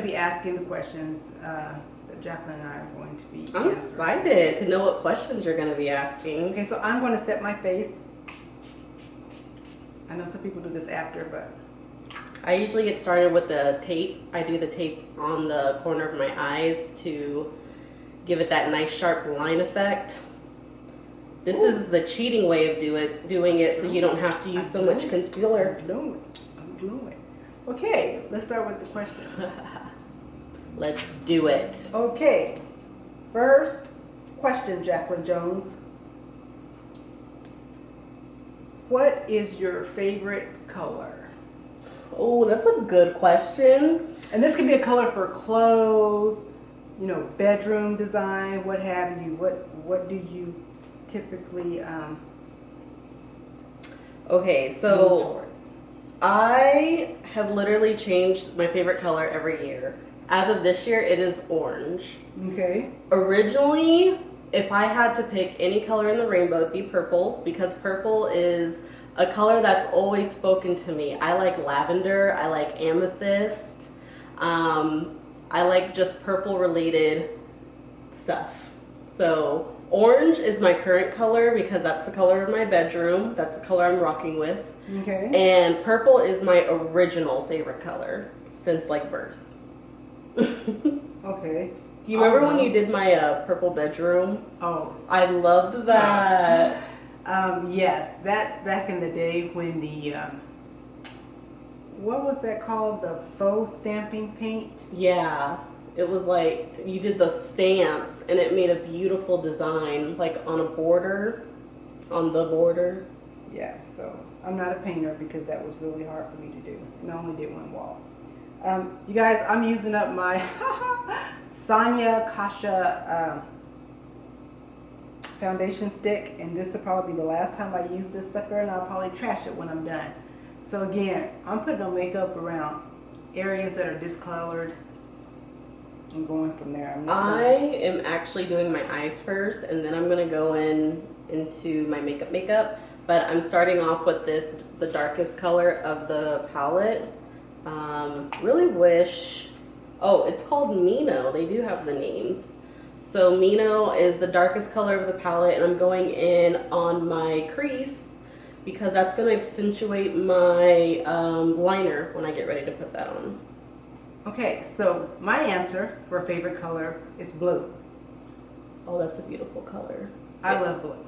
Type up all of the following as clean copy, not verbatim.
to be asking the questions that Jacqueline and I are going to be I'm answering. excited to know what questions you're going to be asking. Okay, so I'm going to set my face. I know some people do this after, but I usually get started with the tape. I do the tape on the corner of my eyes to give it that nice sharp line effect. This is the cheating way of doing it so you don't have to use so much concealer. I'm glowing. Okay, let's start with the questions. Let's do it. Okay, first question, Jacqueline Jones. What is your favorite color? Oh, that's a good question. And this could be a color for clothes, you know, bedroom design, what have you. What do you typically Okay, lean so towards? I have literally changed my favorite color every year. As of this year, it is orange. Okay. Originally, if I had to pick any color in the rainbow, it'd be purple, because purple is a color that's always spoken to me. I like lavender, I like amethyst, I like just purple related stuff. So orange is my current color because that's the color of my bedroom. That's the color I'm rocking with. Okay. And purple is my original favorite color since like birth. Okay. Do you remember when you did my purple bedroom? Oh. I loved that. Yes, that's back in the day when the what was that called? The faux stamping paint? Yeah. It was like you did the stamps and it made a beautiful design, like on a border, on the border. Yeah, so I'm not a painter because that was really hard for me to do. And I only did one wall. You guys, I'm using up my Sonia Kasha foundation stick, and this will probably be the last time I use this sucker, and I'll probably trash it when I'm done. So again, I'm putting on makeup around areas that are discolored and going from there. I am actually doing my eyes first, and then I'm gonna go into my makeup. But I'm starting off with this, the darkest color of the palette. Really wish. Oh, it's called Mino. They do have the names. So Mino is the darkest color of the palette, and I'm going in on my crease because that's going to accentuate my liner when I get ready to put that on. Okay, so my answer for favorite color is blue. Oh, that's a beautiful color. I love blue.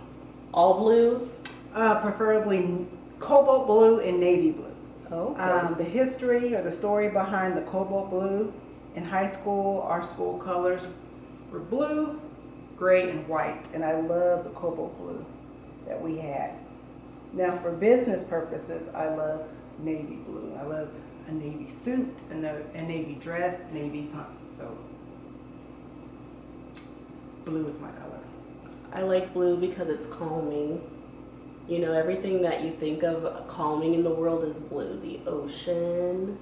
All blues? Preferably cobalt blue and navy blue. Oh, okay. The history or the story behind the cobalt blue, in high school, our school colors were blue, gray, and white, and I love the cobalt blue that we had. Now, for business purposes, I love navy blue. I love a navy suit, a navy dress, navy pumps. So, blue is my color. I like blue because it's calming. You know, everything that you think of calming in the world is blue. The ocean,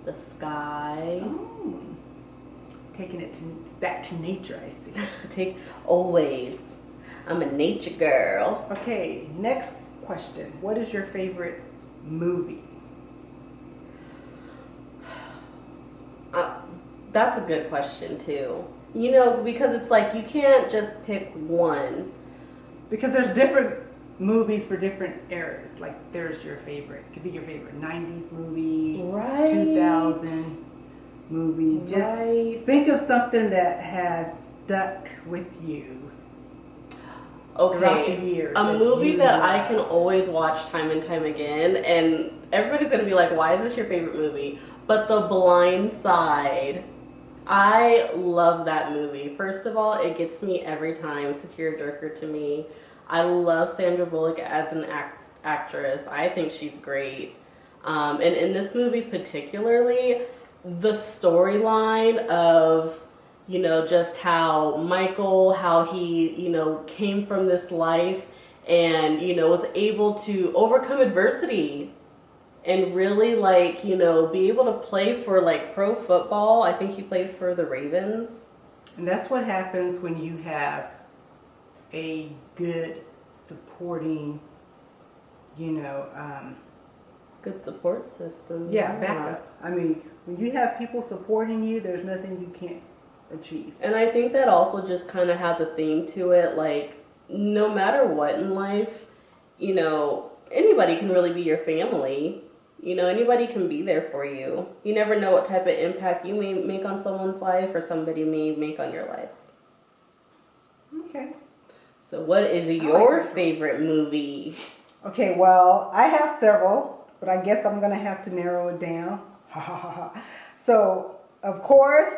the sky. Oh. Taking it back to nature, I see. Always. I'm a nature girl. Okay, next question. What is your favorite movie? That's a good question, too. You know, because it's like you can't just pick one. Because there's different movies for different eras. Like there's your favorite. It could be your favorite 90s movie, right? 2000 movie. Just think of something that has stuck with you. Throughout the years. A movie that I can always watch time and time again, and everybody's gonna be like, why is this your favorite movie? But The Blind Side. I love that movie. First of all, it gets me every time. It's a tearjerker to me. I love Sandra Bullock as an actress. I think she's great. And in this movie particularly, the storyline of, you know, just how Michael, how he, you know, came from this life and, you know, was able to overcome adversity and really, like, you know, be able to play for, like, pro football. I think he played for the Ravens. And that's what happens when you have a good supporting, you know, Good support system. Yeah, backup. I mean, when you have people supporting you, there's nothing you can't achieve. And I think that also just kind of has a theme to it. Like, no matter what in life, you know, anybody can really be your family. You know, anybody can be there for you. You never know what type of impact you may make on someone's life or somebody may make on your life. Okay. So what is your favorite movie? Okay, well, I have several, but I guess I'm going to have to narrow it down. So, of course,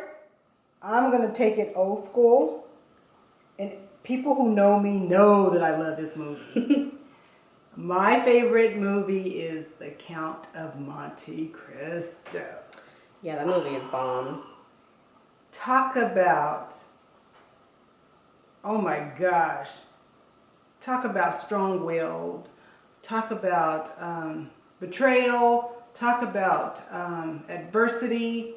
I'm going to take it old school. And people who know me know that I love this movie. My favorite movie is The Count of Monte Cristo. Yeah, that movie is bomb. Talk about, oh my gosh, talk about strong-willed, talk about betrayal, talk about adversity,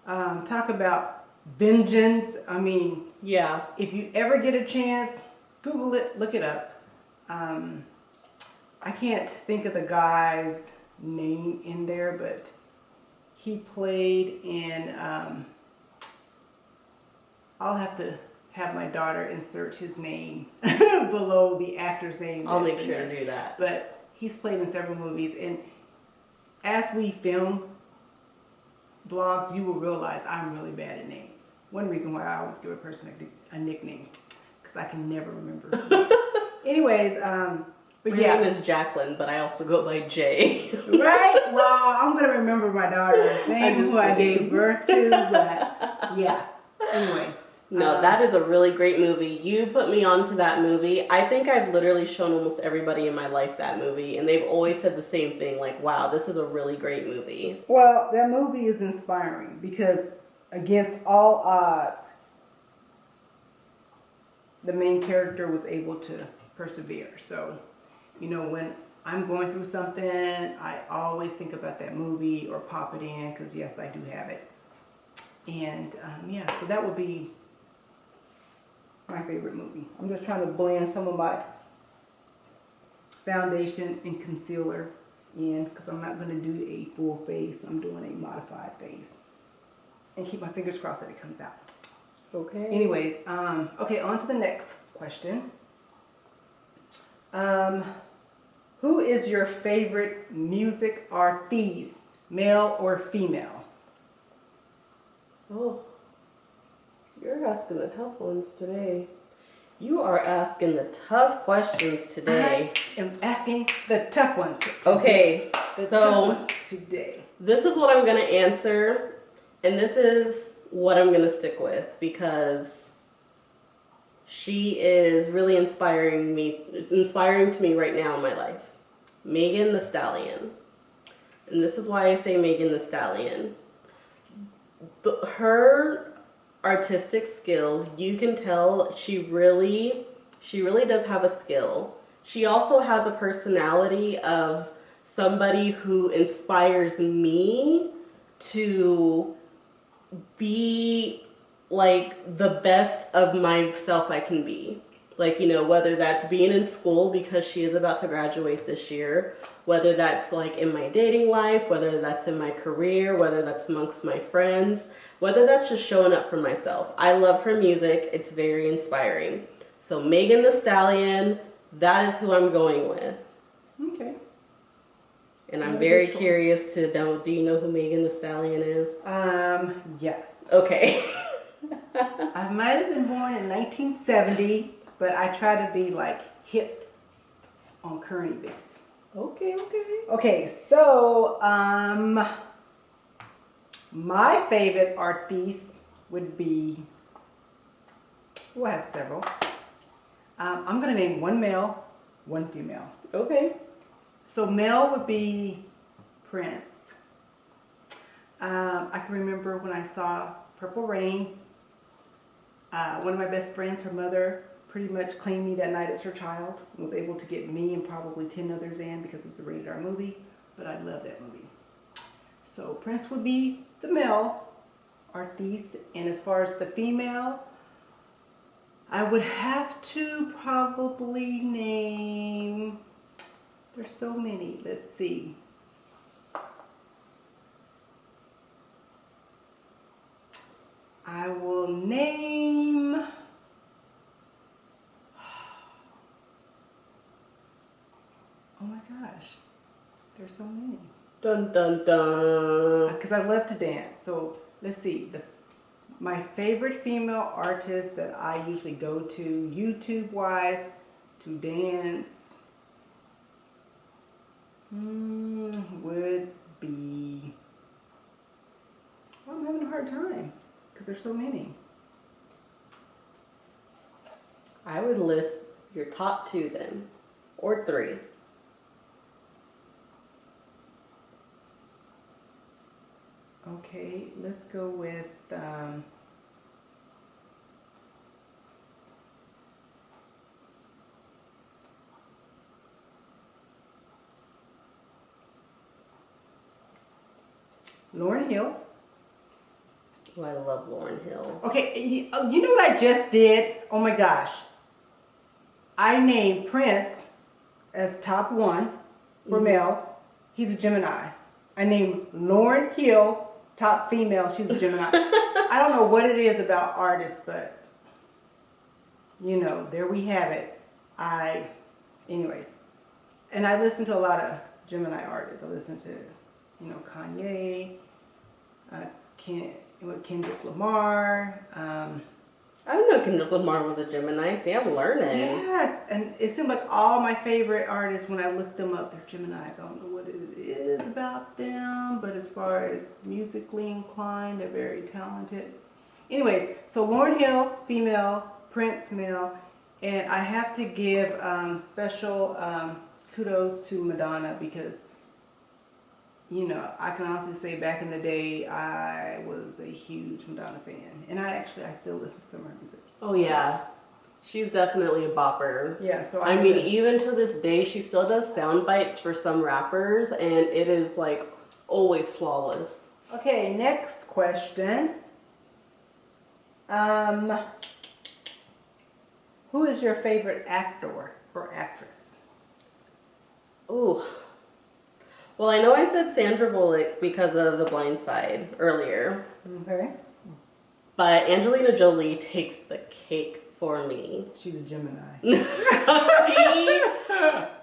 talk about vengeance. I mean, Yeah. if you ever get a chance, Google it, look it up. I can't think of the guy's name in there, but he played in, I'll have to have my daughter insert his name below the actor's name. I'll make sure to do that. But he's played in several movies, and as we film vlogs, you will realize I'm really bad at names. One reason why I always give a person a nickname, because I can never remember. Anyways, but My yeah. name is Jacqueline, but I also go by Jay. Right? Well, I'm going to remember my daughter's name, who I gave birth to, but yeah. Anyway. No, that is a really great movie. You put me onto that movie. I think I've literally shown almost everybody in my life that movie, and they've always said the same thing, like, wow, this is a really great movie. Well, that movie is inspiring because against all odds, the main character was able to persevere. So, you know, when I'm going through something, I always think about that movie or pop it in because, yes, I do have it. And, yeah, so that would be my favorite movie. I'm just trying to blend some of my foundation and concealer in because I'm not going to do a full face. I'm doing a modified face. And keep my fingers crossed that it comes out. Okay. Anyways, okay, on to the next question. Who is your favorite music artiste, male or female? Oh, you're asking the tough ones today. You are asking the tough questions today. I am asking the tough ones today. Okay, The so tough ones today. this is what I'm going to answer, and this is what I'm going to stick with because she is really inspiring to me right now in my life. Megan Thee Stallion. And this is why I say Megan Thee Stallion. Her artistic skills, you can tell she really does have a skill. She also has a personality of somebody who inspires me to be like the best of myself I can be. Like, you know, whether that's being in school because she is about to graduate this year, whether that's like in my dating life, whether that's in my career, whether that's amongst my friends, whether that's just showing up for myself. I love her music. It's very inspiring. So Megan Thee Stallion, that is who I'm going with. Okay. And I'm very curious to know, do you know who Megan Thee Stallion is? Yes. Okay. I might have been born in 1970, but I try to be like hip on current events. Okay. Okay, so my favorite artiste would be, well, I have several. I'm gonna name one male, one female. Okay. So male would be Prince. I can remember when I saw Purple Rain. One of my best friends, her mother, pretty much claimed me that night as her child and was able to get me and probably 10 others in because it was a rated R movie, but I love that movie. So Prince would be the male artiste, and as far as the female, I would have to probably name, there's so many, let's see. name. Oh my gosh, there's so many. Dun dun dun. Because I love to dance. So let's see. My favorite female artist that I usually go to YouTube wise to dance would be. Well, I'm having a hard time because there's so many. I would list your top 2 then, or 3. Okay, let's go with Lauryn Hill. Oh, I love Lauryn Hill. Okay, you know what I just did? Oh my gosh. I named Prince as top 1 for male. He's a Gemini. I named Lauryn Hill top female. She's a Gemini. I don't know what it is about artists, but you know, there we have it. Anyways, and I listen to a lot of Gemini artists. I listen to, Kanye, Kendrick Lamar. I didn't know Kendrick Lamar was a Gemini. See, I'm learning. Yes, and it seemed like all my favorite artists, when I looked them up, they're Geminis. I don't know what it is about them, but as far as musically inclined, they're very talented. Anyways, so Lauryn Hill, female, Prince, male, and I have to give special kudos to Madonna because, I can honestly say back in the day, I was a huge Madonna fan. And I still listen to some of her music. Oh, yeah. She's definitely a bopper. Yeah, so I mean, even to this day, she still does sound bites for some rappers, and it is, like, always flawless. Okay, next question. Who is your favorite actor or actress? Ooh. Well, I know I said Sandra Bullock because of The Blind Side earlier. Okay. But Angelina Jolie takes the cake for me. She's a Gemini.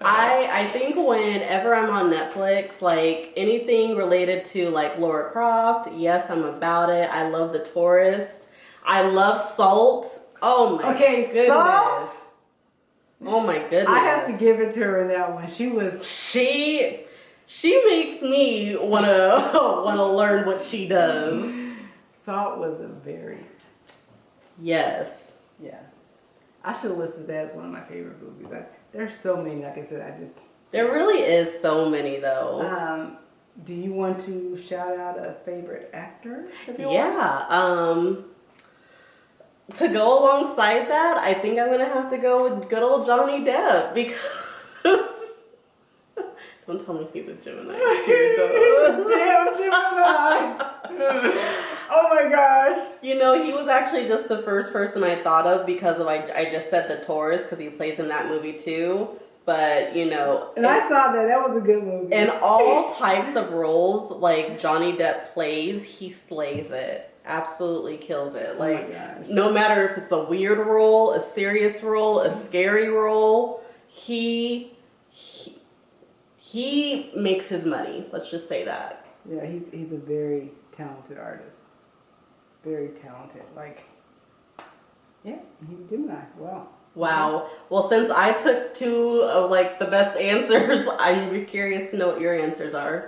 I think whenever I'm on Netflix, like anything related to like Laura Croft, yes, I'm about it. I love The Tourist. I love Salt. Oh my goodness. Salt? Oh my goodness. I have to give it to her in that one. She makes me wanna learn what she does. Salt was a very Yes. Yeah. I should have listed that as one of my favorite movies. There's so many, like I said, There really is so many though. Do you want to shout out a favorite actor of yours? Yeah. To go alongside that, I think I'm gonna have to go with good old Johnny Depp because don't tell me he's a Gemini. Damn Gemini! Oh my gosh! He was actually just the first person I thought of because I just said The Tourist because he plays in that movie too. But and I saw that was a good movie. In all types of roles, like Johnny Depp plays, he slays it. Absolutely kills it. Like no matter if it's a weird role, a serious role, a scary role, he makes his money. Let's just say that. Yeah, he's a very talented artist. Very talented. He's a Gemini. Wow. Well, since I took 2 of the best answers, I'm curious to know what your answers are.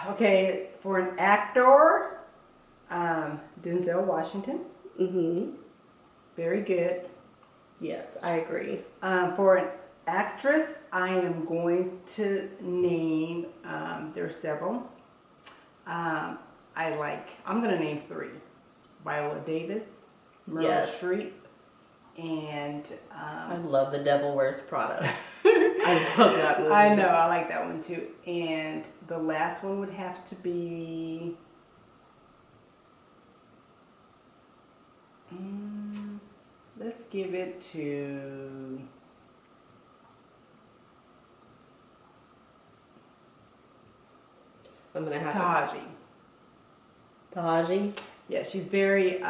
Okay, for an actor, Denzel Washington. Mm-hmm. Very good. Yes, I agree. For an actress, I am going to name, there's several. I'm going to name 3. Viola Davis, Meryl Streep, and... I love The Devil Wears Prada. I love that movie. I know, I like that one too. And the last one would have to be... let's give it to... I'm going to have Taji. Tahaji? Yeah, she's very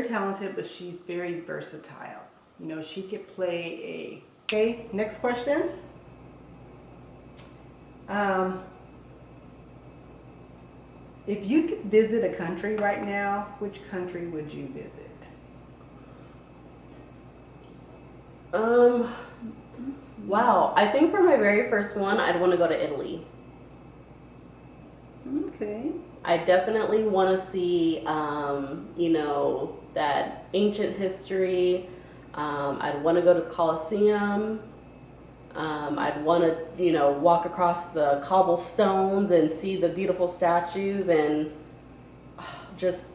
talented, but she's very versatile. You know, she could play a... Okay, next question. If you could visit a country right now, which country would you visit? Wow. I think for my very first one, I'd want to go to Italy. Okay. I definitely want to see, you know, that ancient history. I'd want to go to the Colosseum. I'd want to, you know, walk across the cobblestones and see the beautiful statues and just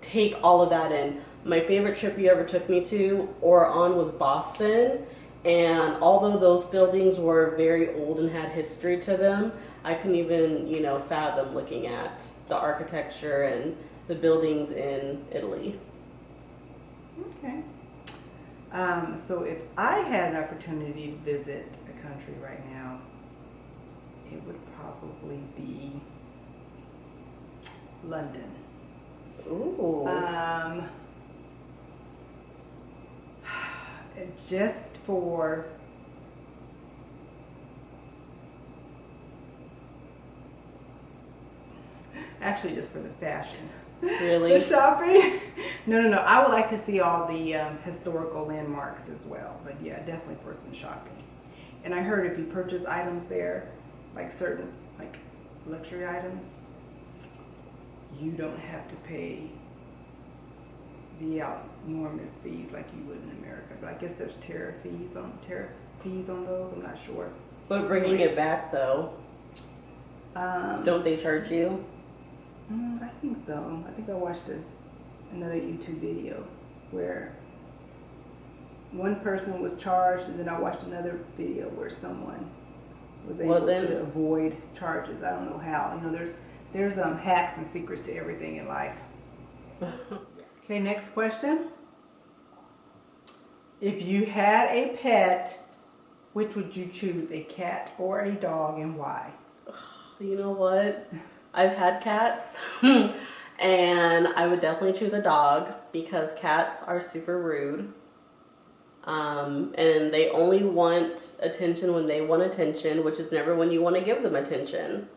take all of that in. My favorite trip you ever took me to or on was Boston. And although those buildings were very old and had history to them, I couldn't even, you know, fathom looking at the architecture and the buildings in Italy. Okay. So if I had an opportunity to visit a country right now, it would probably be London. Ooh. Just for actually just for the fashion. Really? The shopping? No. I would like to see all the historical landmarks as well. But yeah, definitely for some shopping. And I heard if you purchase items there, like certain like luxury items, you don't have to pay the enormous fees like you would in America. But I guess there's tariff fees on those. I'm not sure. But bringing it back though, don't they charge you? I think so. I think I watched another YouTube video where one person was charged, and then I watched another video where someone was able to avoid charges. I don't know how. You know, there's hacks and secrets to everything in life. Okay, next question. If you had a pet, which would you choose, a cat or a dog, and why? You know what? I've had cats, and I would definitely choose a dog because cats are super rude. And they only want attention when they want attention, which is never when you want to give them attention.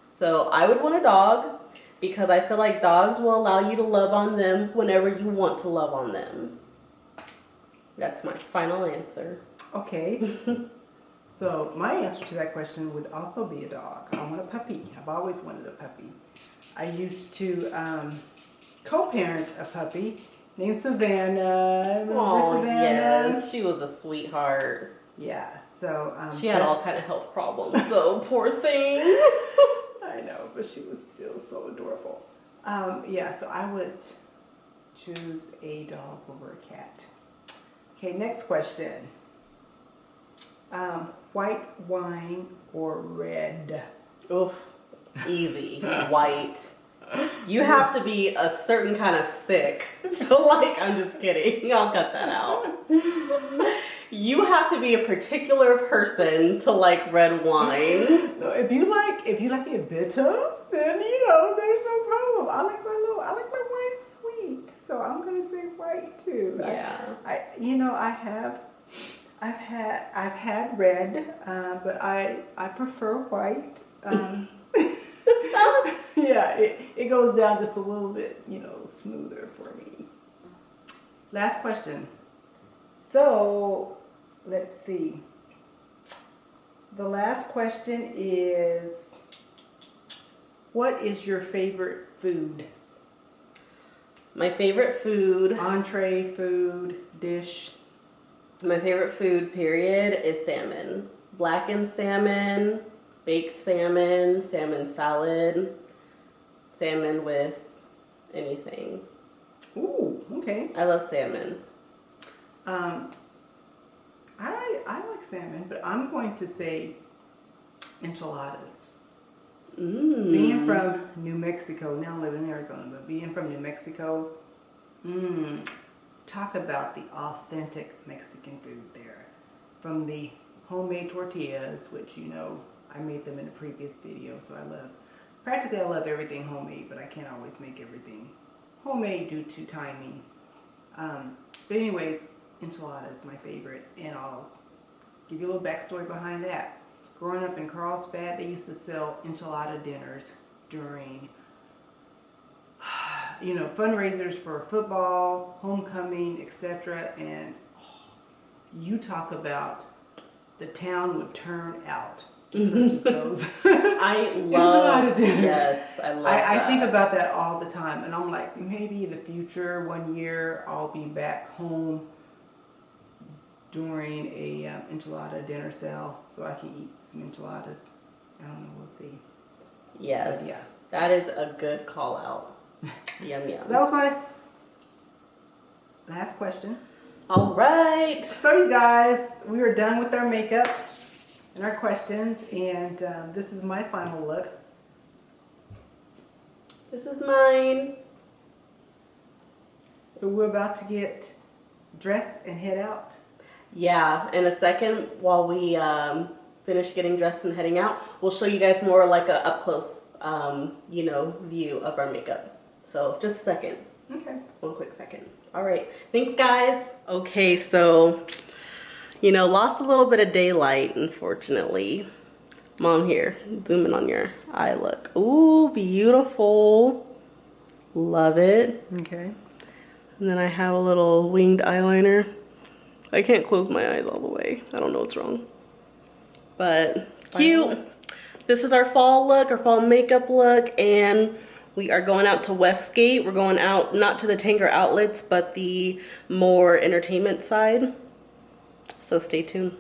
So I would want a dog because I feel like dogs will allow you to love on them whenever you want to love on them. That's my final answer. Okay. So my answer to that question would also be a dog. I want a puppy. I've always wanted a puppy. I used to co-parent a puppy named Savannah. Remember Savannah? Yes, she was a sweetheart. Yeah, so... she had all kind of health problems, so poor thing. I know, but she was still so adorable. Yeah, so I would choose a dog over a cat. Okay, next question. White wine or red? Oof, easy. White. You have to be a certain kind of sick to like, I'm just kidding. I'll cut that out. You have to be a particular person to like red wine. No, if you like it bitter, then you know there's no problem. I like my wine sweet, so I'm gonna say white too. Yeah. I've had red, but I prefer white. Yeah, it goes down just a little bit, you know, smoother for me. Last question. So, let's see. The last question is, what is your favorite food? My favorite food. Entree, food, dish. My favorite food, period, is salmon. Blackened salmon, baked salmon, salmon salad, salmon with anything. Ooh, okay. I love salmon. I like salmon, but I'm going to say enchiladas. Being from New Mexico, now I live in Arizona, but being from New Mexico, talk about the authentic Mexican food there. From the homemade tortillas, which, you know, I made them in a previous video, so I love practically I love everything homemade, but I can't always make everything homemade due to timing. But anyways, enchilada is my favorite, and I'll give you a little backstory behind that. Growing up in Carlsbad, they used to sell enchilada dinners during, fundraisers for football, homecoming, etc. And you talk about the town would turn out to purchase those. I love enchilada dinners. Yes, I love that. I think about that all the time, and I'm like, maybe in the future, one year, I'll be back home during a enchilada dinner sale, so I can eat some enchiladas. I don't know, we'll see. Yes, But yeah. that is a good call out. Yum yum. So that was my last question. All right. So you guys, we are done with our makeup and our questions, and this is my final look. This is mine. So we're about to get dressed and head out. Yeah, in a second, while we finish getting dressed and heading out, we'll show you guys more like a up close, view of our makeup. So just a second. Okay. One quick second. All right. Thanks, guys. Okay, so, lost a little bit of daylight, unfortunately. Mom, here, zoom in on your eye look. Ooh, beautiful. Love it. Okay. And then I have a little winged eyeliner. I can't close my eyes all the way. I don't know what's wrong. But cute. This is our fall look, our fall makeup look, and we are going out to Westgate. We're going out, not to the Tanger outlets, but the more entertainment side. So stay tuned.